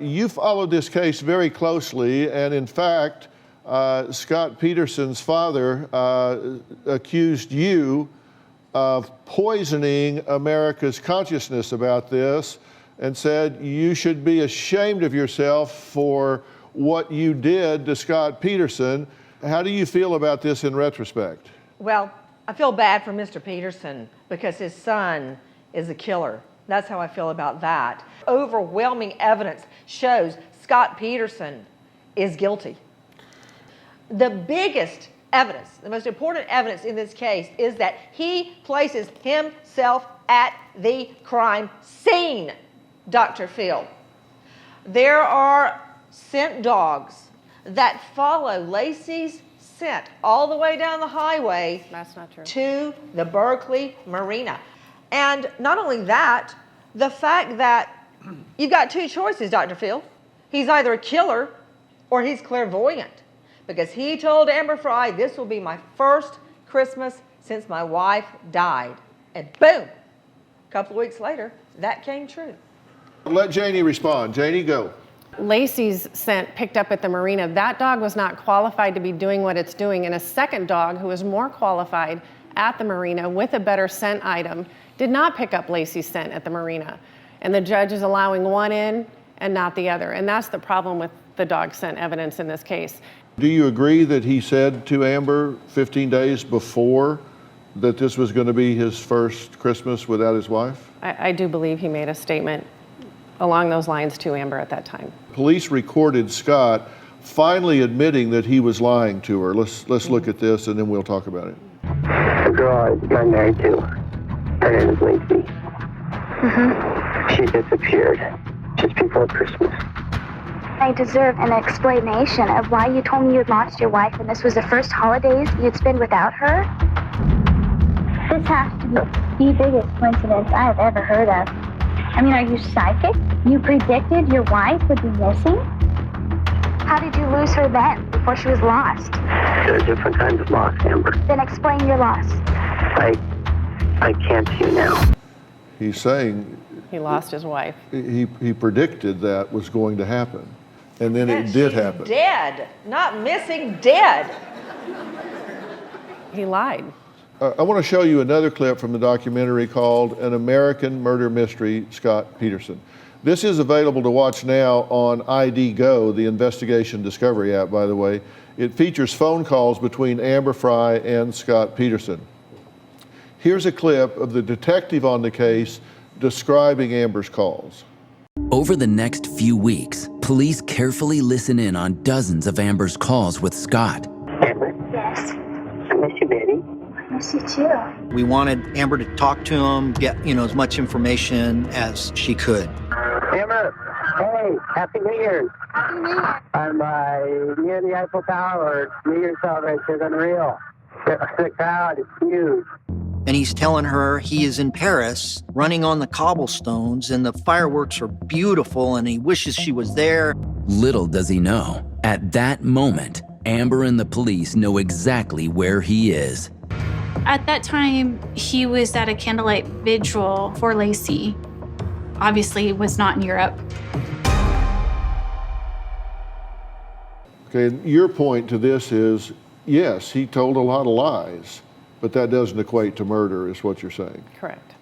You followed this case very closely, and in fact, Scott Peterson's father accused you of poisoning America's consciousness about this and said you should be ashamed of yourself for what you did to Scott Peterson. How do you feel about this in retrospect? Well, I feel bad for Mr. Peterson because his son is a killer. That's how I feel about that. Overwhelming evidence shows Scott Peterson is guilty. The biggest evidence, the most important evidence in this case is that he places himself at the crime scene, Dr. Phil. There are scent dogs that follow Lacey's scent all the way down the highway. That's not true. To the Berkeley Marina. And not only that, the fact that you've got two choices, Dr. Phil. He's either a killer or he's clairvoyant, because he told Amber Frey, this will be my first Christmas since my wife died. And boom, a couple of weeks later, that came true. Let Janie respond. Janie, go. Lacey's scent picked up at the marina. That dog was not qualified to be doing what it's doing, and a second dog who was more qualified at the marina with a better scent item did not pick up Lacey's scent at the marina. And the judge is allowing one in and not the other. And that's the problem with the dog scent evidence in this case. Do you agree that he said to Amber 15 days before that this was going to be his first Christmas without his wife? I do believe he made a statement along those lines to Amber at that time. Police recorded Scott finally admitting that he was lying to her. Let's look at this and then we'll talk about it. The girl I got married to, her name is Lacey. She disappeared just before Christmas. I deserve an explanation of why you told me you had lost your wife and this was the first holidays you'd spend without her. This has to be the biggest coincidence I have ever heard of. I mean, are you psychic? You predicted your wife would be missing? How did you lose her then, before she was lost? There are different kinds of loss, Amber. Then explain your loss. I can't see you now. He's saying he lost his wife. He predicted that was going to happen. And then it did happen. Dead, not missing, dead. He lied. I want to show you another clip from the documentary called An American Murder Mystery, Scott Peterson. This is available to watch now on ID Go, the investigation discovery app, by the way. It features phone calls between Amber Frey and Scott Peterson. Here's a clip of the detective on the case describing Amber's calls. Over the next few weeks, police carefully listen in on dozens of Amber's calls with Scott. Amber? Yes. I miss you, baby. I miss you too. We wanted Amber to talk to him, get as much information as she could. Amber, hey, Happy New Year's. Happy New Year. I'm near the Eiffel Tower. New Year's celebration is unreal. The crowd is huge. And he's telling her he is in Paris, running on the cobblestones, and the fireworks are beautiful, and he wishes she was there. Little does he know, at that moment, Amber and the police know exactly where he is. At that time, he was at a candlelight vigil for Lacey. Obviously, was not in Europe. Okay, your point to this is, yes, he told a lot of lies, but that doesn't equate to murder, is what you're saying. Correct.